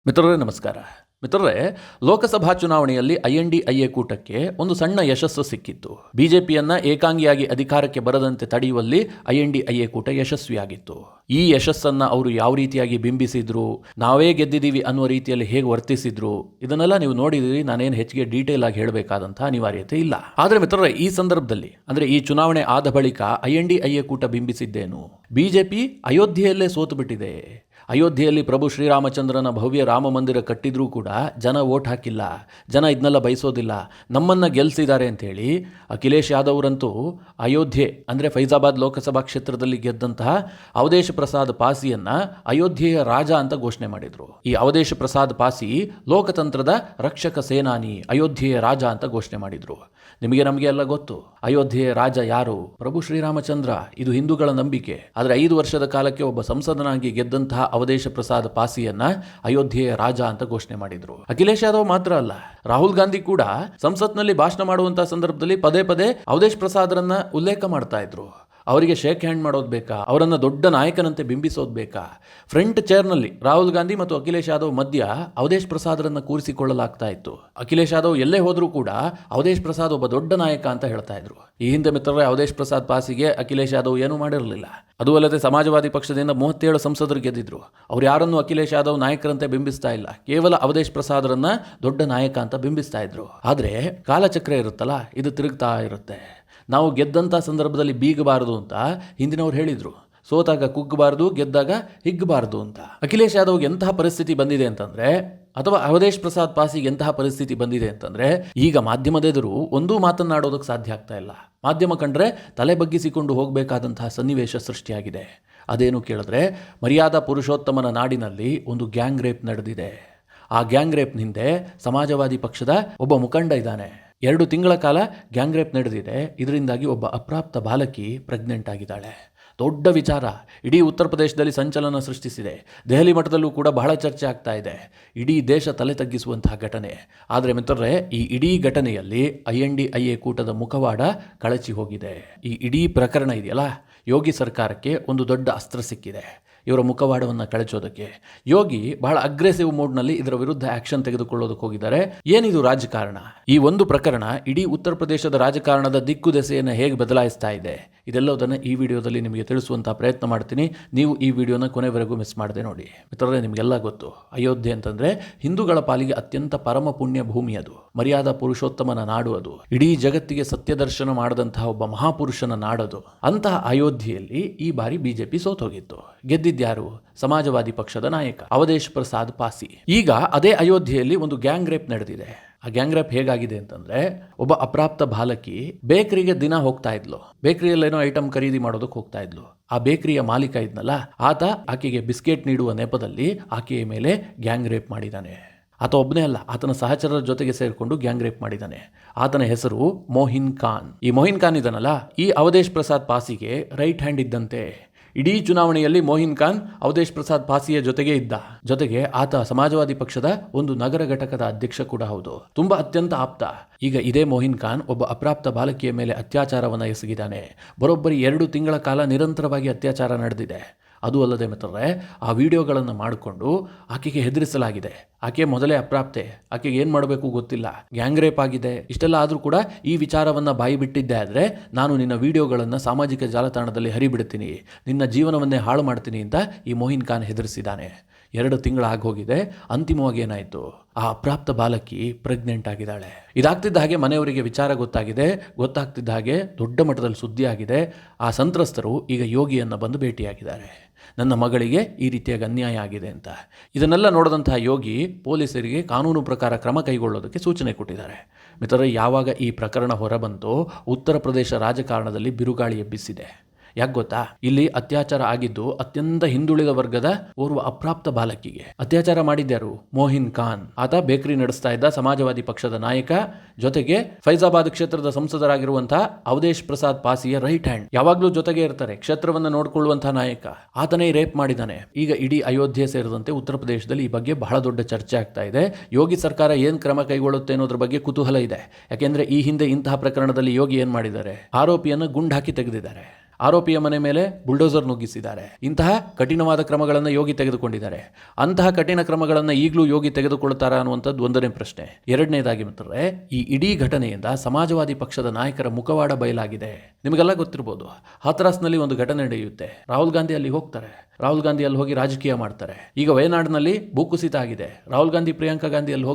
ಮಿತ್ರರೇ ನಮಸ್ಕಾರ. ಮಿತ್ರರೇ, ಲೋಕಸಭಾ ಚುನಾವಣೆಯಲ್ಲಿ INDIA ಕೂಟಕ್ಕೆ ಒಂದು ಸಣ್ಣ ಯಶಸ್ಸು ಸಿಕ್ಕಿತ್ತು. ಬಿಜೆಪಿಯನ್ನ ಏಕಾಂಗಿಯಾಗಿ ಅಧಿಕಾರಕ್ಕೆ ಬರದಂತೆ ತಡೆಯುವಲ್ಲಿ INDIA ಕೂಟ ಯಶಸ್ವಿಯಾಗಿತ್ತು. ಈ ಯಶಸ್ಸನ್ನ ಅವರು ಯಾವ ರೀತಿಯಾಗಿ ಬಿಂಬಿಸಿದ್ರು, ನಾವೇ ಗೆದ್ದಿದ್ದೀವಿ ಅನ್ನುವ ರೀತಿಯಲ್ಲಿ ಹೇಗೆ ವರ್ತಿಸಿದ್ರು, ಇದನ್ನೆಲ್ಲ ನೀವು ನೋಡಿದಿರಿ. ನಾನೇನು ಹೆಚ್ಚಿಗೆ ಡೀಟೇಲ್ ಆಗಿ ಹೇಳಬೇಕಾದಂಥ ಅನಿವಾರ್ಯತೆ ಇಲ್ಲ. ಆದರೆ ಮಿತ್ರರೇ, ಈ ಸಂದರ್ಭದಲ್ಲಿ ಅಂದರೆ ಈ ಚುನಾವಣೆ ಆದ ಬಳಿಕ INDIA ಕೂಟ ಬಿಂಬಿಸಿದ್ದೇನು, ಬಿಜೆಪಿ ಅಯೋಧ್ಯೆಯಲ್ಲೇ ಸೋತು ಬಿಟ್ಟಿದೆ. ಅಯೋಧ್ಯೆಯಲ್ಲಿ ಪ್ರಭು ಶ್ರೀರಾಮಚಂದ್ರನ ಭವ್ಯ ರಾಮ ಮಂದಿರ ಕಟ್ಟಿದ್ರೂ ಕೂಡ ಜನ ವೋಟ್ ಹಾಕಿಲ್ಲ, ಜನ ಇದನ್ನೆಲ್ಲ ಬಯಸೋದಿಲ್ಲ, ನಮ್ಮನ್ನು ಗೆಲ್ಲಿಸಿದ್ದಾರೆ ಅಂಥೇಳಿ ಅಖಿಲೇಶ್ ಯಾದವ್ರಂತೂ ಅಯೋಧ್ಯೆ ಅಂದರೆ ಫೈಜಾಬಾದ್ ಲೋಕಸಭಾ ಕ್ಷೇತ್ರದಲ್ಲಿ ಗೆದ್ದಂತಹ ಅವಧೇಶ್ ಪ್ರಸಾದ್ ಪಾಸಿಯನ್ನು ಅಯೋಧ್ಯೆಯ ರಾಜ ಅಂತ ಘೋಷಣೆ ಮಾಡಿದರು. ಈ ಅವಧೇಶ್ ಪ್ರಸಾದ್ ಪಾಸಿ ಲೋಕತಂತ್ರದ ರಕ್ಷಕ ಸೇನಾನಿ, ಅಯೋಧ್ಯೆಯ ರಾಜ ಅಂತ ಘೋಷಣೆ ಮಾಡಿದರು. ನಿಮಗೆ ನಮಗೆ ಎಲ್ಲ ಗೊತ್ತು, ಅಯೋಧ್ಯೆಯ ರಾಜ ಯಾರು? ಪ್ರಭು ಶ್ರೀರಾಮಚಂದ್ರ. ಇದು ಹಿಂದೂಗಳ ನಂಬಿಕೆ. ಆದರೆ 5 ವರ್ಷದ ಕಾಲಕ್ಕೆ ಒಬ್ಬ ಸಂಸದನಾಗಿ ಗೆದ್ದಂತಹ ಅವಧೇಶ್ ಪ್ರಸಾದ್ ಪಾಸಿಯನ್ನ ಅಯೋಧ್ಯೆಯ ರಾಜ ಅಂತ ಘೋಷಣೆ ಮಾಡಿದ್ರು. ಅಖಿಲೇಶ್ ಯಾದವ್ ಮಾತ್ರ ಅಲ್ಲ, ರಾಹುಲ್ ಗಾಂಧಿ ಕೂಡ ಸಂಸತ್ನಲ್ಲಿ ಭಾಷಣ ಮಾಡುವಂತಹ ಸಂದರ್ಭದಲ್ಲಿ ಪದೇ ಪದೇ ಅವಧೇಶ್ ಪ್ರಸಾದ್ರನ್ನ ಉಲ್ಲೇಖ ಮಾಡ್ತಾ ಇದ್ರು. ಅವರಿಗೆ ಶೇಕ್ ಹ್ಯಾಂಡ್ ಮಾಡೋದು ಬೇಕಾ, ಅವರನ್ನು ದೊಡ್ಡ ನಾಯಕನಂತೆ ಬಿಂಬಿಸೋದು ಬೇಕಾ? ಫ್ರಂಟ್ ಚೇರ್ನಲ್ಲಿ ರಾಹುಲ್ ಗಾಂಧಿ ಮತ್ತು ಅಖಿಲೇಶ್ ಯಾದವ್ ಮಧ್ಯ ಅವಧೇಶ್ ಪ್ರಸಾದ್ರನ್ನು ಕೂರಿಸಿಕೊಳ್ಳಲಾಗ್ತಾ ಇತ್ತು. ಅಖಿಲೇಶ್ ಯಾದವ್ ಎಲ್ಲೇ ಹೋದರೂ ಕೂಡ ಅವಧೇಶ್ ಪ್ರಸಾದ್ ಒಬ್ಬ ದೊಡ್ಡ ನಾಯಕ ಅಂತ ಹೇಳ್ತಾ ಇದ್ರು. ಈ ಹಿಂದೆ ಮಿತ್ರರೇ, ಅವಧೇಶ್ ಪ್ರಸಾದ್ ಪಾಸಿಗೆ ಅಖಿಲೇಶ್ ಯಾದವ್ ಏನೂ ಮಾಡಿರಲಿಲ್ಲ. ಅದು ಅಲ್ಲದೆ ಸಮಾಜವಾದಿ ಪಕ್ಷದಿಂದ 37 ಸಂಸದರು ಗೆದ್ದಿದ್ರು. ಅವ್ರು ಯಾರನ್ನು ಅಖಿಲೇಶ್ ಯಾದವ್ ನಾಯಕರಂತೆ ಬಿಂಬಿಸ್ತಾ ಇಲ್ಲ, ಕೇವಲ ಅವಧೇಶ್ ಪ್ರಸಾದ್ರನ್ನ ದೊಡ್ಡ ನಾಯಕ ಅಂತ ಬಿಂಬಿಸ್ತಾ ಇದ್ರು. ಆದರೆ ಕಾಲಚಕ್ರ ಇರುತ್ತಲ್ಲ, ಇದು ತಿರುಗ್ತಾ ಇರುತ್ತೆ. ನಾವು ಗೆದ್ದಂಥ ಸಂದರ್ಭದಲ್ಲಿ ಬೀಗಬಾರದು ಅಂತ ಹಿಂದಿನವ್ರು ಹೇಳಿದರು. ಸೋತಾಗ ಕುಗ್ಗಬಾರ್ದು, ಗೆದ್ದಾಗ ಹಿಗ್ಗಬಾರ್ದು ಅಂತ. ಅಖಿಲೇಶ್ ಯಾದವ್ಗೆ ಎಂತಹ ಪರಿಸ್ಥಿತಿ ಬಂದಿದೆ ಅಂತಂದರೆ, ಅಥವಾ ಅವಧೇಶ್ ಪ್ರಸಾದ್ ಪಾಸಿಗೆ ಎಂತಹ ಪರಿಸ್ಥಿತಿ ಬಂದಿದೆ ಅಂತಂದರೆ, ಈಗ ಮಾಧ್ಯಮದೆದುರು ಒಂದೂ ಮಾತನ್ನಾಡೋದಕ್ಕೆ ಸಾಧ್ಯ ಆಗ್ತಾ ಇಲ್ಲ. ಮಾಧ್ಯಮ ಕಂಡ್ರೆ ತಲೆ ಬಗ್ಗಿಸಿಕೊಂಡು ಹೋಗಬೇಕಾದಂತಹ ಸನ್ನಿವೇಶ ಸೃಷ್ಟಿಯಾಗಿದೆ. ಅದೇನು ಕೇಳಿದ್ರೆ, ಮರ್ಯಾದಾ ಪುರುಷೋತ್ತಮನ ನಾಡಿನಲ್ಲಿ ಒಂದು ಗ್ಯಾಂಗ್ ರೇಪ್ ನಡೆದಿದೆ. ಆ ಗ್ಯಾಂಗ್ ರೇಪ್ ಹಿಂದೆ ಸಮಾಜವಾದಿ ಪಕ್ಷದ ಒಬ್ಬ ಮುಖಂಡ ಇದ್ದಾನೆ. 2 ತಿಂಗಳ ಕಾಲ ಗ್ಯಾಂಗ್ ರೇಪ್ ನಡೆದಿದೆ. ಇದರಿಂದಾಗಿ ಒಬ್ಬ ಅಪ್ರಾಪ್ತ ಬಾಲಕಿ ಪ್ರೆಗ್ನೆಂಟ್ ಆಗಿದ್ದಾಳೆ. ದೊಡ್ಡ ವಿಚಾರ, ಇಡೀ ಉತ್ತರ ಪ್ರದೇಶದಲ್ಲಿ ಸಂಚಲನ ಸೃಷ್ಟಿಸಿದೆ. ದೆಹಲಿ ಮಟ್ಟದಲ್ಲೂ ಕೂಡ ಬಹಳ ಚರ್ಚೆ ಆಗ್ತಾ ಇದೆ. ಇಡೀ ದೇಶ ತಲೆ ತಗ್ಗಿಸುವಂತಹ ಘಟನೆ. ಆದರೆ ಮಿತ್ರರೇ, ಈ ಇಡೀ ಘಟನೆಯಲ್ಲಿ INDIA ಕೂಟದ ಮುಖವಾಡ ಕಳಚಿ ಹೋಗಿದೆ. ಈ ಇಡೀ ಪ್ರಕರಣ ಇದೆಯಲ್ಲ, ಯೋಗಿ ಸರ್ಕಾರಕ್ಕೆ ಒಂದು ದೊಡ್ಡ ಅಸ್ತ್ರ ಸಿಕ್ಕಿದೆ ಇವರ ಮುಖವಾಡವನ್ನು ಕಳಚೋದಕ್ಕೆ. ಯೋಗಿ ಬಹಳ ಅಗ್ರೆಸಿವ್ ಮೋಡ್ನಲ್ಲಿ ಇದರ ವಿರುದ್ಧ ಆಕ್ಷನ್ ತೆಗೆದುಕೊಳ್ಳೋದಕ್ಕೆ ಹೋಗಿದ್ದಾರೆ. ಏನಿದು ರಾಜಕಾರಣ? ಈ ಒಂದು ಪ್ರಕರಣ ಇಡೀ ಉತ್ತರ ಪ್ರದೇಶದ ರಾಜಕಾರಣದ ದಿಕ್ಕು ದೆಸೆಯನ್ನು ಹೇಗೆ ಬದಲಾಯಿಸ್ತಾ ಇದೆ, ಇದೆಲ್ಲದನ್ನು ಈ ವಿಡಿಯೋದಲ್ಲಿ ನಿಮಗೆ ತಿಳಿಸುವಂತಹ ಪ್ರಯತ್ನ ಮಾಡ್ತೀನಿ. ನೀವು ಈ ವಿಡಿಯೋನ ಕೊನೆವರೆಗೂ ಮಿಸ್ ಮಾಡದೆ ನೋಡಿ. ಮಿತ್ರರೇ, ನಿಮಗೆಲ್ಲ ಗೊತ್ತು, ಅಯೋಧ್ಯೆ ಅಂತಂದ್ರೆ ಹಿಂದೂಗಳ ಪಾಲಿಗೆ ಅತ್ಯಂತ ಪರಮ ಪುಣ್ಯ ಭೂಮಿ. ಅದು ಮರ್ಯಾದಾ ಪುರುಷೋತ್ತಮನ ನಾಡು. ಅದು ಇಡೀ ಜಗತ್ತಿಗೆ ಸತ್ಯದರ್ಶನ ಮಾಡಿದಂತಹ ಒಬ್ಬ ಮಹಾಪುರುಷನ ನಾಡದು. ಅಂತಹ ಅಯೋಧ್ಯೆಯಲ್ಲಿ ಈ ಬಾರಿ ಬಿಜೆಪಿ ಸೋತೋಗಿತ್ತು. ಗೆದ್ದಿದ್ಯಾರು? ಸಮಾಜವಾದಿ ಪಕ್ಷದ ನಾಯಕ ಅವಧೇಶ್ ಪ್ರಸಾದ್ ಪಾಸಿ. ಈಗ ಅದೇ ಅಯೋಧ್ಯೆಯಲ್ಲಿ ಒಂದು ಗ್ಯಾಂಗ್ ರೇಪ್ ನಡೆದಿದೆ. ಆ ಗ್ಯಾಂಗ್ ರೇಪ್ ಹೇಗಾಗಿದೆ ಅಂತಂದ್ರೆ, ಒಬ್ಬ ಅಪ್ರಾಪ್ತ ಬಾಲಕಿ ಬೇಕರಿಗೆ ದಿನ ಹೋಗ್ತಾ ಇದ್ಲು. ಬೇಕರಿಯಲ್ಲೇನೋ ಐಟಮ್ ಖರೀದಿ ಮಾಡೋದಕ್ಕೆ ಹೋಗ್ತಾ ಇದ್ಲು. ಆ ಬೇಕರಿಯ ಮಾಲೀಕ ಇದ್ನಲ್ಲ, ಆತ ಆಕೆಗೆ ಬಿಸ್ಕೆಟ್ ನೀಡುವ ನೆಪದಲ್ಲಿ ಆಕೆಯ ಮೇಲೆ ಗ್ಯಾಂಗ್ ರೇಪ್ ಮಾಡಿದ್ದಾನೆ. ಆತ ಒಬ್ಬನೇ ಅಲ್ಲ, ಆತನ ಸಹಚರರ ಜೊತೆಗೆ ಸೇರಿಕೊಂಡು ಗ್ಯಾಂಗ್ ರೇಪ್ ಮಾಡಿದ್ದಾನೆ. ಆತನ ಹೆಸರು ಮೋಹಿನ್ ಖಾನ್. ಈ ಮೋಹಿನ್ ಖಾನ್ ಇದನ್ನಲ್ಲ, ಈ ಅವಧೇಶ್ ಪ್ರಸಾದ್ ಪಾಸಿಗೆ ರೈಟ್ ಹ್ಯಾಂಡ್ ಇದ್ದಂತೆ. ಇಡೀ ಚುನಾವಣೆಯಲ್ಲಿ ಮೋಹಿನ್ ಖಾನ್ ಅವಧೇಶ್ ಪ್ರಸಾದ್ ಪಾಸಿಯ ಜೊತೆಗೆ ಇದ್ದ. ಜೊತೆಗೆ ಆತ ಸಮಾಜವಾದಿ ಪಕ್ಷದ ಒಂದು ನಗರ ಘಟಕದ ಅಧ್ಯಕ್ಷ ಕೂಡ ಹೌದು. ತುಂಬಾ ಅತ್ಯಂತ ಆಪ್ತ. ಈಗ ಇದೇ ಮೋಹಿನ್ ಖಾನ್ ಒಬ್ಬ ಅಪ್ರಾಪ್ತ ಬಾಲಕಿಯ ಮೇಲೆ ಅತ್ಯಾಚಾರವನ್ನು ಎಸಗಿದ್ದಾನೆ. ಬರೋಬ್ಬರಿ 2 ತಿಂಗಳ ಕಾಲ ನಿರಂತರವಾಗಿ ಅತ್ಯಾಚಾರ ನಡೆದಿದೆ. ಅದು ಅಲ್ಲದೆ ಮಿತ್ರರೇ, ಆ ವಿಡಿಯೋಗಳನ್ನು ಮಾಡಿಕೊಂಡು ಆಕೆಗೆ ಹೆದರಿಸಲಾಗಿದೆ. ಆಕೆ ಮೊದಲೇ ಅಪ್ರಾಪ್ತೆ, ಆಕೆಗೆ ಏನು ಮಾಡಬೇಕು ಗೊತ್ತಿಲ್ಲ, ಗ್ಯಾಂಗ್ ರೇಪ್ ಆಗಿದೆ. ಇಷ್ಟೆಲ್ಲ ಆದರೂ ಕೂಡ ಈ ವಿಚಾರವನ್ನು ಬಾಯಿ ಬಿಟ್ಟಿದ್ದೆ ಆದರೆ ನಾನು ನಿನ್ನ ವಿಡಿಯೋಗಳನ್ನು ಸಾಮಾಜಿಕ ಜಾಲತಾಣದಲ್ಲಿ ಹರಿಬಿಡ್ತೀನಿ, ನಿನ್ನ ಜೀವನವನ್ನೇ ಹಾಳು ಮಾಡ್ತೀನಿ ಅಂತ ಈ ಮೋಹಿನ್ ಖಾನ್ ಹೆದರಿಸಿದ್ದಾನೆ. 2 ತಿಂಗಳಾಗಿ ಹೋಗಿದೆ. ಅಂತಿಮವಾಗಿ ಏನಾಯಿತು? ಆ ಅಪ್ರಾಪ್ತ ಬಾಲಕಿ ಪ್ರೆಗ್ನೆಂಟ್ ಆಗಿದ್ದಾಳೆ. ಇದಾಗ್ತಿದ್ದ ಹಾಗೆ ಮನೆಯವರಿಗೆ ವಿಚಾರ ಗೊತ್ತಾಗ್ತಿದ್ದ ಹಾಗೆ ದೊಡ್ಡ ಮಟ್ಟದಲ್ಲಿ ಸುದ್ದಿ ಆಗಿದೆ. ಆ ಸಂತ್ರಸ್ತರು ಈಗ ಯೋಗಿಯನ್ನು ಬಂದು ಭೇಟಿಯಾಗಿದ್ದಾರೆ. ನನ್ನ ಮಗಳಿಗೆ ಈ ರೀತಿಯಾಗಿ ಅನ್ಯಾಯ ಆಗಿದೆ ಅಂತ. ಇದನ್ನೆಲ್ಲ ನೋಡಿದಂತಹ ಯೋಗಿ ಪೊಲೀಸರಿಗೆ ಕಾನೂನು ಪ್ರಕಾರ ಕ್ರಮ ಕೈಗೊಳ್ಳೋದಕ್ಕೆ ಸೂಚನೆ ಕೊಟ್ಟಿದ್ದಾರೆ. ಮಿತ್ರರೇ, ಯಾವಾಗ ಈ ಪ್ರಕರಣ ಹೊರಬಂತೋ ಉತ್ತರ ಪ್ರದೇಶ ರಾಜಕಾರಣದಲ್ಲಿ ಬಿರುಗಾಳಿ ಎಬ್ಬಿಸಿದೆ. ಯಾಕೆ ಗೊತ್ತಾ? ಇಲ್ಲಿ ಅತ್ಯಾಚಾರ ಆಗಿದ್ದು ಅತ್ಯಂತ ಹಿಂದುಳಿದ ವರ್ಗದ ಓರ್ವ ಅಪ್ರಾಪ್ತ ಬಾಲಕಿಗೆ. ಅತ್ಯಾಚಾರ ಮಾಡಿದ್ಯಾರು? ಮೋಹಿನ್ ಖಾನ್. ಆತ ಬೇಕರಿ ನಡೆಸ್ತಾ ಇದ್ದ ಸಮಾಜವಾದಿ ಪಕ್ಷದ ನಾಯಕ, ಜೊತೆಗೆ ಫೈಜಾಬಾದ್ ಕ್ಷೇತ್ರದ ಸಂಸದರಾಗಿರುವಂತಹ ಅವಧೇಶ್ ಪ್ರಸಾದ್ ಪಾಸಿಯ ರೈಟ್ ಹ್ಯಾಂಡ್. ಯಾವಾಗಲೂ ಜೊತೆಗೆ ಇರ್ತಾರೆ, ಕ್ಷೇತ್ರವನ್ನು ನೋಡಿಕೊಳ್ಳುವಂತಹ ನಾಯಕ. ಆತನೇ ರೇಪ್ ಮಾಡಿದ್ದಾನೆ. ಈಗ ಇಡೀ ಅಯೋಧ್ಯೆ ಸೇರಿದಂತೆ ಉತ್ತರ ಪ್ರದೇಶದಲ್ಲಿ ಈ ಬಗ್ಗೆ ಬಹಳ ದೊಡ್ಡ ಚರ್ಚೆ ಆಗ್ತಾ ಇದೆ. ಯೋಗಿ ಸರ್ಕಾರ ಏನು ಕ್ರಮ ಕೈಗೊಳ್ಳುತ್ತೆ ಅನ್ನೋದ್ರ ಬಗ್ಗೆ ಕುತೂಹಲ ಇದೆ. ಯಾಕೆಂದ್ರೆ ಈ ಹಿಂದೆ ಇಂತಹ ಪ್ರಕರಣದಲ್ಲಿ ಯೋಗಿ ಏನು ಮಾಡಿದ್ದಾರೆ? ಆರೋಪಿಯನ್ನು ಗುಂಡು ಹಾಕಿ ತೆಗೆದಿದ್ದಾರೆ. ಆರೋಪಿಯ ಮನೆ ಮೇಲೆ ಬುಲ್ಡೋಸರ್ ನುಗ್ಗಿಸಿದ್ದಾರೆ. ಇಂತಹ ಕಠಿಣವಾದ ಕ್ರಮಗಳನ್ನು ಯೋಗಿ ತೆಗೆದುಕೊಂಡಿದ್ದಾರೆ. ಅಂತಹ ಕಠಿಣ ಕ್ರಮಗಳನ್ನು ಈಗಲೂ ಯೋಗಿ ತೆಗೆದುಕೊಳ್ತಾರಾ ಅನ್ನುವಂಥದ್ದು ಒಂದನೇ ಪ್ರಶ್ನೆ. ಎರಡನೇದಾಗಿ ಮಿತ್ರರೇ, ಈ ಇಡೀ ಘಟನೆಯಿಂದ ಸಮಾಜವಾದಿ ಪಕ್ಷದ ನಾಯಕರ ಮುಖವಾಡ ಬಯಲಾಗಿದೆ. ನಿಮಗೆಲ್ಲ ಗೊತ್ತಿರಬಹುದು, ಹಾಥ್ರಾಸ್ನಲ್ಲಿ ಒಂದು ಘಟನೆ ನಡೆಯುತ್ತೆ. ರಾಹುಲ್ ಗಾಂಧಿ ಅಲ್ಲಿ ಹೋಗ್ತಾರೆ. ರಾಹುಲ್ ಗಾಂಧಿ ಅಲ್ಲಿ ಹೋಗಿ ರಾಜಕೀಯ ಮಾಡ್ತಾರೆ. ಈಗ ವಯನಾಡಿನಲ್ಲಿ ಭೂಕುಸಿತ ಆಗಿದೆ. ರಾಹುಲ್ ಗಾಂಧಿ ಪ್ರಿಯಾಂಕಾ ಗಾಂಧಿ ಅಲ್ಲಿ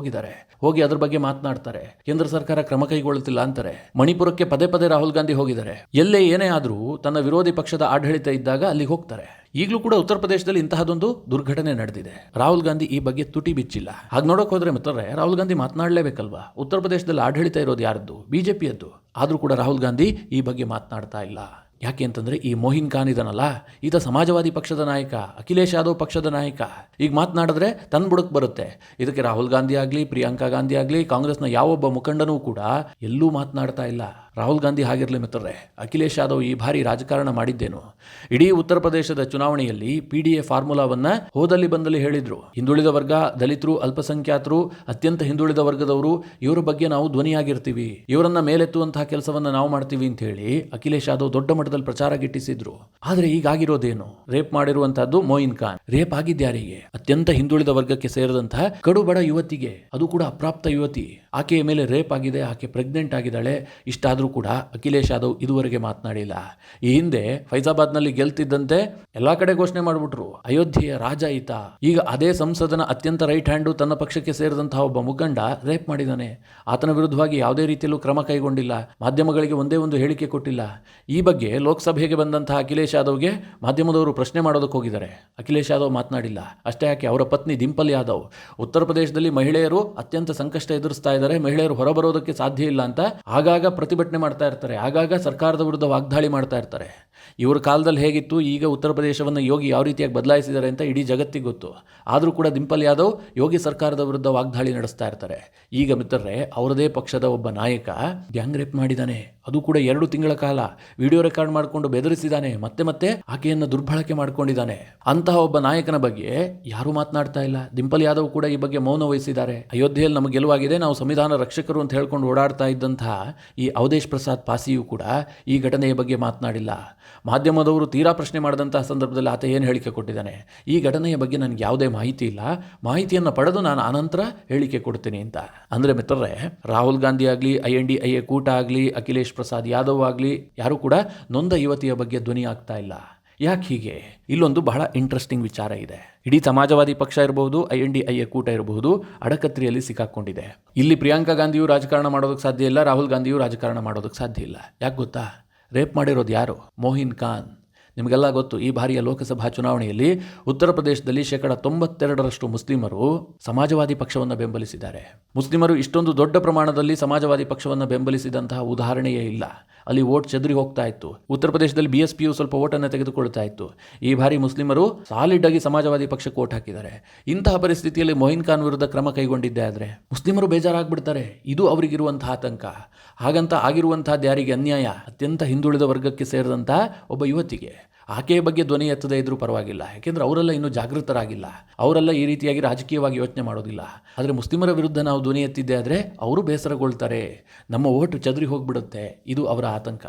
ಹೋಗಿ ಅದ್ರ ಬಗ್ಗೆ ಮಾತನಾಡ್ತಾರೆ. ಕೇಂದ್ರ ಸರ್ಕಾರ ಕ್ರಮ ಕೈಗೊಳ್ಳುತ್ತಿಲ್ಲ ಅಂತಾರೆ. ಮಣಿಪುರಕ್ಕೆ ಪದೇ ಪದೇ ರಾಹುಲ್ ಗಾಂಧಿ ಹೋಗಿದ್ದಾರೆ. ಎಲ್ಲೇ ಏನೇ ಆದರೂ ತನ್ನ ವಿರೋಧಿ ಪಕ್ಷದ ಆಡಳಿತ ಇದ್ದಾಗ ಅಲ್ಲಿಗೆ ಹೋಗ್ತಾರೆ. ಈಗಲೂ ಕೂಡ ಉತ್ತರ ಪ್ರದೇಶದಲ್ಲಿ ಇಂತಹದೊಂದು ದುರ್ಘಟನೆ ನಡೆದಿದೆ. ರಾಹುಲ್ ಗಾಂಧಿ ಈ ಬಗ್ಗೆ ತುಟಿ ಬಿಚ್ಚಿಲ್ಲ. ಹಾಗೆ ನೋಡೋಕೆ ಹೋದ್ರೆ ಮಿತ್ರರೇ, ರಾಹುಲ್ ಗಾಂಧಿ ಮಾತನಾಡಲೇಬೇಕಲ್ವಾ? ಉತ್ತರ ಪ್ರದೇಶದಲ್ಲಿ ಆಡಳಿತ ಇರೋದು ಯಾರದ್ದು? ಬಿಜೆಪಿಯದ್ದು. ಆದರೂ ಕೂಡ ರಾಹುಲ್ ಗಾಂಧಿ ಈ ಬಗ್ಗೆ ಮಾತನಾಡ್ತಾ ಇಲ್ಲ. ಯಾಕೆ ಅಂತಂದ್ರೆ, ಈ ಮೊಹಿನ್ ಖಾನ್ ಇದನಲ್ಲ, ಈತ ಸಮಾಜವಾದಿ ಪಕ್ಷದ ನಾಯಕ, ಅಖಿಲೇಶ್ ಯಾದವ್ ಪಕ್ಷದ ನಾಯಕ. ಈಗ ಮಾತನಾಡಿದ್ರೆ ತನ್ನ ಬುಡಕ್ ಬರುತ್ತೆ. ಇದಕ್ಕೆ ರಾಹುಲ್ ಗಾಂಧಿ ಆಗಲಿ, ಪ್ರಿಯಾಂಕಾ ಗಾಂಧಿ ಆಗಲಿ, ಕಾಂಗ್ರೆಸ್ನ ಯಾವೊಬ್ಬ ಮುಖಂಡನೂ ಕೂಡ ಎಲ್ಲೂ ಮಾತನಾಡ್ತಾ ಇಲ್ಲ. ರಾಹುಲ್ ಗಾಂಧಿ ಹಾಗಿರಲಿ ಮಿತ್ರರೇ, ಅಖಿಲೇಶ್ ಯಾದವ್ ಈ ಬಾರಿ ರಾಜಕಾರಣ ಮಾಡಿದ್ದೇನು? ಇಡೀ ಉತ್ತರ ಪ್ರದೇಶದ ಚುನಾವಣೆಯಲ್ಲಿ PDA ಫಾರ್ಮುಲಾವನ್ನ ಹೋದಲ್ಲಿ ಬಂದಲ್ಲಿ ಹೇಳಿದ್ರು. ಹಿಂದುಳಿದ ವರ್ಗ, ದಲಿತರು, ಅಲ್ಪಸಂಖ್ಯಾತರು, ಅತ್ಯಂತ ಹಿಂದುಳಿದ ವರ್ಗದವರು, ಇವರ ಬಗ್ಗೆ ನಾವು ಧ್ವನಿಯಾಗಿರ್ತೀವಿ, ಇವರನ್ನ ಮೇಲೆತ್ತುವಂತಹ ಕೆಲಸವನ್ನ ನಾವು ಮಾಡ್ತೀವಿ ಅಂತ ಹೇಳಿ ಅಖಿಲೇಶ್ ಯಾದವ್ ದೊಡ್ಡ ಮಟ್ಟದಲ್ಲಿ ಪ್ರಚಾರ ಗಿಟ್ಟಿಸಿದ್ರು. ಆದ್ರೆ ಈಗಾಗಿರೋದೇನು? ರೇಪ್ ಮಾಡಿರುವಂತಹದ್ದು ಮೊಯಿನ್ ಖಾನ್. ರೇಪ್ ಆಗಿದ್ಯಾರಿಗೆ? ಅತ್ಯಂತ ಹಿಂದುಳಿದ ವರ್ಗಕ್ಕೆ ಸೇರಿದಂತಹ ಕಡುಬಡ ಯುವತಿಗೆ, ಅದು ಕೂಡ ಅಪ್ರಾಪ್ತ ಯುವತಿ. ಆಕೆಯ ಮೇಲೆ ರೇಪ್ ಆಗಿದೆ, ಆಕೆ ಪ್ರೆಗ್ನೆಂಟ್ ಆಗಿದ್ದಾಳೆ. ಇಷ್ಟಾದ್ರೂ ಕೂಡ ಅಖಿಲೇಶ್ ಯಾದವ್ ಇದುವರೆಗೆ ಮಾತನಾಡಿಲ್ಲ. ಈ ಹಿಂದೆ ಫೈಜಾಬಾದ್ನಲ್ಲಿ ಗೆಲ್ತಿದ್ದಂತೆ ಎಲ್ಲಾ ಕಡೆ ಘೋಷಣೆ ಮಾಡಿಬಿಟ್ರು, ಅಯೋಧ್ಯೆಯ ರಾಜ ಈತ. ಈಗ ಅದೇ ಸಂಸದನ ಅತ್ಯಂತ ರೈಟ್ ಹ್ಯಾಂಡು, ತನ್ನ ಪಕ್ಷಕ್ಕೆ ಸೇರಿದಂತಹ ಒಬ್ಬ ಮುಖಂಡ ರೇಪ್ ಮಾಡಿದ್ದಾನೆ. ಆತನ ವಿರುದ್ಧವಾಗಿ ಯಾವುದೇ ರೀತಿಯಲ್ಲೂ ಕ್ರಮ ಕೈಗೊಂಡಿಲ್ಲ. ಮಾಧ್ಯಮಗಳಿಗೆ ಒಂದೇ ಒಂದು ಹೇಳಿಕೆ ಕೊಟ್ಟಿಲ್ಲ. ಈ ಬಗ್ಗೆ ಲೋಕಸಭೆಗೆ ಬಂದಂತಹ ಅಖಿಲೇಶ್ ಯಾದವ್ಗೆ ಮಾಧ್ಯಮದವರು ಪ್ರಶ್ನೆ ಮಾಡೋದಕ್ಕೆ ಹೋಗಿದ್ದಾರೆ. ಅಖಿಲೇಶ್ ಯಾದವ್ ಮಾತನಾಡಿಲ್ಲ. ಅಷ್ಟೇ ಯಾಕೆ, ಅವರ ಪತ್ನಿ ಡಿಂಪಲ್ ಯಾದವ್ ಉತ್ತರ ಪ್ರದೇಶದಲ್ಲಿ ಮಹಿಳೆಯರು ಅತ್ಯಂತ ಸಂಕಷ್ಟ ಎದುರಿಸ್ತಾ ಇದ್ದಾರೆ, ಮಹಿಳೆಯರು ಹೊರಬರೋದಕ್ಕೆ ಸಾಧ್ಯ ಇಲ್ಲ ಅಂತ ಆಗಾಗ ಪ್ರತಿಭಟನೆ ಮಾಡ್ತಾ ಇರ್ತಾರೆ, ಆಗಾಗ ಸರ್ಕಾರದ ವಿರುದ್ಧ ವಾಗ್ದಾಳಿ ಮಾಡ್ತಾ ಇರ್ತಾರೆ. ಇವರ ಕಾಲದಲ್ಲಿ ಹೇಗಿತ್ತು, ಈಗ ಉತ್ತರ ಪ್ರದೇಶವನ್ನು ಯೋಗಿ ಯಾವ ರೀತಿಯಾಗಿ ಬದಲಾಯಿಸಿದ್ದಾರೆ ಅಂತ ಇಡೀ ಜಗತ್ತಿಗೆ ಗೊತ್ತು. ಆದರೂ ಕೂಡ ಡಿಂಪಲ್ ಯಾದವ್ ಯೋಗಿ ಸರ್ಕಾರದ ವಿರುದ್ಧ ವಾಗ್ದಾಳಿ ನಡೆಸ್ತಾ ಇರ್ತಾರೆ. ಈಗ ಮಿತ್ರರೇ, ಅವರದೇ ಪಕ್ಷದ ಒಬ್ಬ ನಾಯಕ ಗ್ಯಾಂಗ್ ರೇಪ್ ಮಾಡಿದ್ದಾನೆ. ಅದು ಕೂಡ 2 ತಿಂಗಳ ಕಾಲ ವಿಡಿಯೋ ರೆಕಾರ್ಡ್ ಮಾಡಿಕೊಂಡು ಬೆದರಿಸಿದ್ದಾನೆ. ಮತ್ತೆ ಆಕೆಯನ್ನು ದುರ್ಬಳಕೆ ಮಾಡ್ಕೊಂಡಿದ್ದಾನೆ. ಅಂತಹ ಒಬ್ಬ ನಾಯಕನ ಬಗ್ಗೆ ಯಾರೂ ಮಾತನಾಡ್ತಾ ಇಲ್ಲ. ಡಿಂಪಲ್ ಯಾದವ್ ಕೂಡ ಈ ಬಗ್ಗೆ ಮೌನ ವಹಿಸಿದ್ದಾರೆ. ಅಯೋಧ್ಯೆಯಲ್ಲಿ ನಮಗೆ ಗೆಲುವಾಗಿದೆ, ನಾವು ಸಂವಿಧಾನ ರಕ್ಷಕರು ಅಂತ ಹೇಳ್ಕೊಂಡು ಓಡಾಡ್ತಾ ಇದ್ದಂತಹ ಈ ಅವಧೇಶ್ ಪ್ರಸಾದ್ ಪಾಸಿಯು ಕೂಡ ಈ ಘಟನೆಯ ಬಗ್ಗೆ ಮಾತನಾಡಿಲ್ಲ. ಮಾಧ್ಯಮದವರು ತೀರಾ ಪ್ರಶ್ನೆ ಮಾಡಿದಂತಹ ಸಂದರ್ಭದಲ್ಲಿ ಆತ ಏನು ಹೇಳಿಕೆ ಕೊಟ್ಟಿದ್ದಾನೆ, ಈ ಘಟನೆಯ ಬಗ್ಗೆ ನನಗೆ ಯಾವುದೇ ಮಾಹಿತಿ ಇಲ್ಲ, ಮಾಹಿತಿಯನ್ನು ಪಡೆದು ನಾನು ಅನಂತರ ಹೇಳಿಕೆ ಕೊಡ್ತೀನಿ ಅಂತ. ಅಂದರೆ ಮಿತ್ರರೇ, ರಾಹುಲ್ ಗಾಂಧಿ ಆಗಲಿ, INDIA ಕೂಟ ಆಗಲಿ, ಅಖಿಲೇಶ್ ಪ್ರಸಾದ್ ಯಾದವ್ ಆಗಲಿ, ಯಾರೂ ಕೂಡ ನೊಂದ ಯುವತಿಯ ಬಗ್ಗೆ ಧ್ವನಿ ಆಗ್ತಾ ಇಲ್ಲ. ಯಾಕೆ ಹೀಗೆ? ಇಲ್ಲೊಂದು ಬಹಳ ಇಂಟ್ರೆಸ್ಟಿಂಗ್ ವಿಚಾರ ಇದೆ. ಇಡೀ ಸಮಾಜವಾದಿ ಪಕ್ಷ ಇರಬಹುದು, INDIA ಕೂಟ ಇರಬಹುದು, ಅಡಕತ್ರಿಯಲ್ಲಿ ಸಿಕ್ಕಾಕೊಂಡಿದೆ. ಇಲ್ಲಿ ಪ್ರಿಯಾಂಕಾ ಗಾಂಧಿಯು ರಾಜಕಾರಣ ಮಾಡೋದಕ್ಕೆ ಸಾಧ್ಯ ಇಲ್ಲ, ರಾಹುಲ್ ಗಾಂಧಿಯು ರಾಜಕಾರಣ ಮಾಡೋದಕ್ಕೆ ಸಾಧ್ಯ ಇಲ್ಲ. ಯಾಕೆ ಗೊತ್ತಾ? ರೇಪ್ ಮಾಡಿರೋದು ಯಾರು? ಮೊಹಿನ್ ಖಾನ್. ನಿಮಗೆಲ್ಲ ಗೊತ್ತು, ಈ ಬಾರಿಯ ಲೋಕಸಭಾ ಚುನಾವಣೆಯಲ್ಲಿ ಉತ್ತರ ಪ್ರದೇಶದಲ್ಲಿ 92% ಮುಸ್ಲಿಮರು ಸಮಾಜವಾದಿ ಪಕ್ಷವನ್ನು ಬೆಂಬಲಿಸಿದ್ದಾರೆ. ಮುಸ್ಲಿಮರು ಇಷ್ಟೊಂದು ದೊಡ್ಡ ಪ್ರಮಾಣದಲ್ಲಿ ಸಮಾಜವಾದಿ ಪಕ್ಷವನ್ನು ಬೆಂಬಲಿಸಿದಂತಹ ಉದಾಹರಣೆಯೇ ಇಲ್ಲ. ಅಲ್ಲಿ ವೋಟ್ ಚದುರಿ ಹೋಗ್ತಾ ಇತ್ತು. ಉತ್ತರ ಪ್ರದೇಶದಲ್ಲಿ BSPಯು ಸ್ವಲ್ಪ ವೋಟನ್ನು ತೆಗೆದುಕೊಳ್ತಾ ಇತ್ತು. ಈ ಬಾರಿ ಮುಸ್ಲಿಮರು ಸಾಲಿಡ್ ಆಗಿ ಸಮಾಜವಾದಿ ಪಕ್ಷಕ್ಕೆ ವೋಟ್ ಹಾಕಿದ್ದಾರೆ. ಇಂತಹ ಪರಿಸ್ಥಿತಿಯಲ್ಲಿ ಮೊಹಿನ್ ಖಾನ್ ವಿರುದ್ಧ ಕ್ರಮ ಕೈಗೊಂಡಿದ್ದೆ ಆದರೆ ಮುಸ್ಲಿಮರು ಬೇಜಾರಾಗ್ಬಿಡ್ತಾರೆ. ಇದು ಅವರಿಗಿರುವಂತಹ ಆತಂಕ. ಹಾಗಂತ ಆಗಿರುವಂತಹದ್ದು ಯಾರಿಗೆ ಅನ್ಯಾಯ? ಅತ್ಯಂತ ಹಿಂದುಳಿದ ವರ್ಗಕ್ಕೆ ಸೇರಿದಂತಹ ಒಬ್ಬ ಯುವತಿಗೆ. ಆಕೆಯ ಬಗ್ಗೆ ಧ್ವನಿ ಎತ್ತದೇ ಇದ್ರೂ ಪರವಾಗಿಲ್ಲ, ಯಾಕೆಂದ್ರೆ ಅವರೆಲ್ಲ ಇನ್ನೂ ಜಾಗೃತರಾಗಿಲ್ಲ, ಅವರೆಲ್ಲ ಈ ರೀತಿಯಾಗಿ ರಾಜಕೀಯವಾಗಿ ಯೋಚನೆ ಮಾಡೋದಿಲ್ಲ. ಆದರೆ ಮುಸ್ಲಿಮರ ವಿರುದ್ಧ ನಾವು ಧ್ವನಿ ಎತ್ತಿದ್ದೆ ಆದರೆ ಅವರು ಬೇಸರಗೊಳ್ತಾರೆ, ನಮ್ಮ ಓಟು ಚದುರಿ ಹೋಗ್ಬಿಡುತ್ತೆ. ಇದು ಅವರ ಆತಂಕ.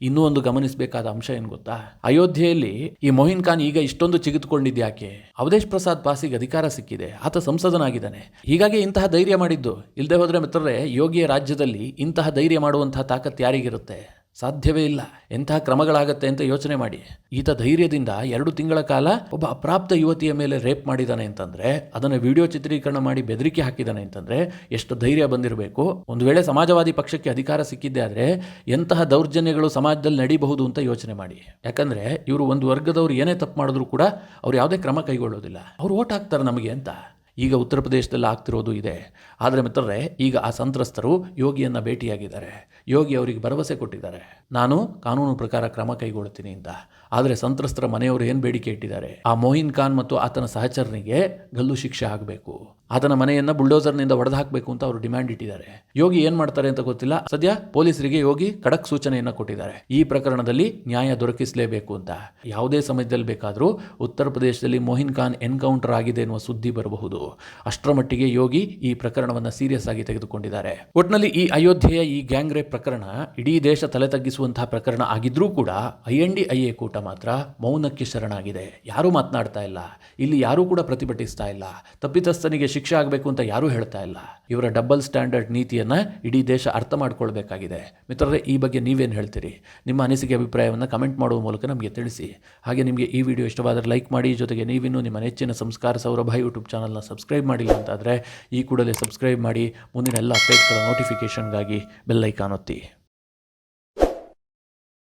ಇನ್ನೂ ಒಂದು ಗಮನಿಸಬೇಕಾದ ಅಂಶ ಏನು ಗೊತ್ತಾ? ಅಯೋಧ್ಯೆಯಲ್ಲಿ ಈ ಮೊಹಿನ್ ಖಾನ್ ಈಗ ಇಷ್ಟೊಂದು ಚಿಗಿದುಕೊಂಡಿದ್ಯಾಕೆ? ಅವಧೇಶ್ ಪ್ರಸಾದ್ ಪಾಸಿಗೆ ಅಧಿಕಾರ ಸಿಕ್ಕಿದೆ, ಆತ ಸಂಸದನಾಗಿದ್ದಾನೆ. ಹೀಗಾಗಿ ಇಂತಹ ಧೈರ್ಯ ಮಾಡಿದ್ದು. ಇಲ್ಲದೆ ಹೋದರೆ ಮಿತ್ರರೇ, ಯೋಗಿಯ ರಾಜ್ಯದಲ್ಲಿ ಇಂತಹ ಧೈರ್ಯ ಮಾಡುವಂತಹ ತಾಕತ್ತು ಯಾರಿಗಿರುತ್ತೆ? ಸಾಧ್ಯವೇ ಇಲ್ಲ. ಎಂತಹ ಕ್ರಮಗಳಾಗತ್ತೆ ಅಂತ ಯೋಚನೆ ಮಾಡಿ. ಈತ ಧೈರ್ಯದಿಂದ 2 ತಿಂಗಳ ಕಾಲ ಒಬ್ಬ ಅಪ್ರಾಪ್ತ ಯುವತಿಯ ಮೇಲೆ ರೇಪ್ ಮಾಡಿದ್ದಾನೆ ಅಂತಂದ್ರೆ, ಅದನ್ನು ವಿಡಿಯೋ ಚಿತ್ರೀಕರಣ ಮಾಡಿ ಬೆದರಿಕೆ ಹಾಕಿದ್ದಾನೆ ಅಂತಂದ್ರೆ ಎಷ್ಟು ಧೈರ್ಯ ಬಂದಿರಬೇಕು. ಒಂದು ವೇಳೆ ಸಮಾಜವಾದಿ ಪಕ್ಷಕ್ಕೆ ಅಧಿಕಾರ ಸಿಕ್ಕಿದ್ದೆ ಆದರೆ ಎಂತಹ ದೌರ್ಜನ್ಯಗಳು ಸಮಾಜದಲ್ಲಿ ನಡೀಬಹುದು ಅಂತ ಯೋಚನೆ ಮಾಡಿ. ಯಾಕಂದ್ರೆ ಇವರು ಒಂದು ವರ್ಗದವರು ಏನೇ ತಪ್ಪು ಮಾಡಿದ್ರು ಕೂಡ ಅವ್ರು ಯಾವುದೇ ಕ್ರಮ ಕೈಗೊಳ್ಳೋದಿಲ್ಲ. ಅವ್ರು ಓಟ್ ಹಾಕ್ತಾರೆ ನಮಗೆ ಅಂತ. ಈಗ ಉತ್ತರ ಪ್ರದೇಶದಲ್ಲಿ ಆಗ್ತಿರೋದು ಇದೆ. ಆದರೆ ಮಿತ್ರರೇ, ಈಗ ಆ ಸಂತ್ರಸ್ತರು ಯೋಗಿಯನ್ನು ಭೇಟಿಯಾಗಿದ್ದಾರೆ. ಯೋಗಿ ಅವರಿಗೆ ಭರವಸೆ ಕೊಟ್ಟಿದ್ದಾರೆ, ನಾನು ಕಾನೂನು ಪ್ರಕಾರ ಕ್ರಮ ಕೈಗೊಳ್ತೀನಿ ಅಂತ. ಆದರೆ ಸಂತ್ರಸ್ತರ ಮನೆಯವರು ಏನು ಬೇಡಿಕೆ ಇಟ್ಟಿದ್ದಾರೆ, ಆ ಮೊಯಿನ್ ಖಾನ್ ಮತ್ತು ಆತನ ಸಹಚರನಿಗೆ ಗಲ್ಲು ಶಿಕ್ಷೆ ಆಗಬೇಕು, ಆತನ ಮನೆಯನ್ನ ಬುಲ್ಡೋಸರ್ನಿಂದ ಒಡೆದು ಹಾಕಬೇಕು ಅಂತ ಅವರು ಡಿಮ್ಯಾಂಡ್ ಇಟ್ಟಿದ್ದಾರೆ. ಯೋಗಿ ಏನ್ ಮಾಡ್ತಾರೆ ಅಂತ ಗೊತ್ತಿಲ್ಲ. ಸದ್ಯ ಪೊಲೀಸರಿಗೆ ಯೋಗಿ ಖಡಕ್ ಸೂಚನೆಯನ್ನ ಕೊಟ್ಟಿದ್ದಾರೆ, ಈ ಪ್ರಕರಣದಲ್ಲಿ ನ್ಯಾಯ ದೊರಕಿಸಲೇಬೇಕು ಅಂತ. ಯಾವುದೇ ಸಮಯದಲ್ಲಿ ಬೇಕಾದರೂ ಉತ್ತರ ಪ್ರದೇಶದಲ್ಲಿ ಮೊಯಿನ್ ಖಾನ್ ಎನ್ಕೌಂಟರ್ ಆಗಿದೆ ಎನ್ನುವ ಸುದ್ದಿ ಬರಬಹುದು. ಅಷ್ಟರ ಮಟ್ಟಿಗೆ ಯೋಗಿ ಈ ಪ್ರಕರಣವನ್ನ ಸೀರಿಯಸ್ ಆಗಿ ತೆಗೆದುಕೊಂಡಿದ್ದಾರೆ. ಒಟ್ಟಿನಲ್ಲಿ ಈ ಅಯೋಧ್ಯೆಯ ಈ ಗ್ಯಾಂಗ್ ರೇಪ್ ಪ್ರಕರಣ ಇಡೀ ದೇಶ ತಲೆ ತಗ್ಗಿಸುವಂತಹ ಪ್ರಕರಣ ಆಗಿದ್ರೂ ಕೂಡ IND-IA ಕೂಟ ಮಾತ್ರ ಮೌನಕ್ಕೆ ಶರಣಾಗಿದೆ. ಯಾರೂ ಮಾತನಾಡ್ತಾ ಇಲ್ಲ, ಇಲ್ಲಿ ಯಾರೂ ಕೂಡ ಪ್ರತಿಭಟಿಸ್ತಾ ಇಲ್ಲ, ತಪ್ಪಿತಸ್ಥನಿಗೆ ಶಿಕ್ಷೆ ಆಗಬೇಕು ಅಂತ ಯಾರೂ ಹೇಳ್ತಾ ಇಲ್ಲ. ಇವರ ಡಬಲ್ ಸ್ಟ್ಯಾಂಡರ್ಡ್ ನೀತಿಯನ್ನು ಇಡೀ ದೇಶ ಅರ್ಥ ಮಾಡ್ಕೊಳ್ಬೇಕಾಗಿದೆ. ಮಿತ್ರರೇ, ಈ ಬಗ್ಗೆ ನೀವೇನು ಹೇಳ್ತೀರಿ? ನಿಮ್ಮ ಅನಿಸಿಕೆ ಅಭಿಪ್ರಾಯವನ್ನು ಕಮೆಂಟ್ ಮಾಡುವ ಮೂಲಕ ನಮಗೆ ತಿಳಿಸಿ. ಹಾಗೆ ನಿಮಗೆ ಈ ವಿಡಿಯೋ ಇಷ್ಟವಾದರೆ ಲೈಕ್ ಮಾಡಿ. ಜೊತೆಗೆ ನೀವಿನ್ನೂ ನಿಮ್ಮ ನೆಚ್ಚಿನ ಸಂಸ್ಕಾರ ಸೌರಭ ಯೂಟ್ಯೂಬ್ ಚಾನಲ್ನ ಸಬ್ಸ್ಕ್ರೈಬ್ ಮಾಡಿಲ್ಲ ಅಂತಾದರೆ ಈ ಕೂಡಲೇ ಸಬ್ಸ್ಕ್ರೈಬ್ ಮಾಡಿ. ಮುಂದಿನ ಎಲ್ಲ ಅಪ್ಡೇಟ್ಗಳ ನೋಟಿಫಿಕೇಷನ್ಗಾಗಿ ಬೆಲ್ ಐಕಾನ್ ಒತ್ತಿ.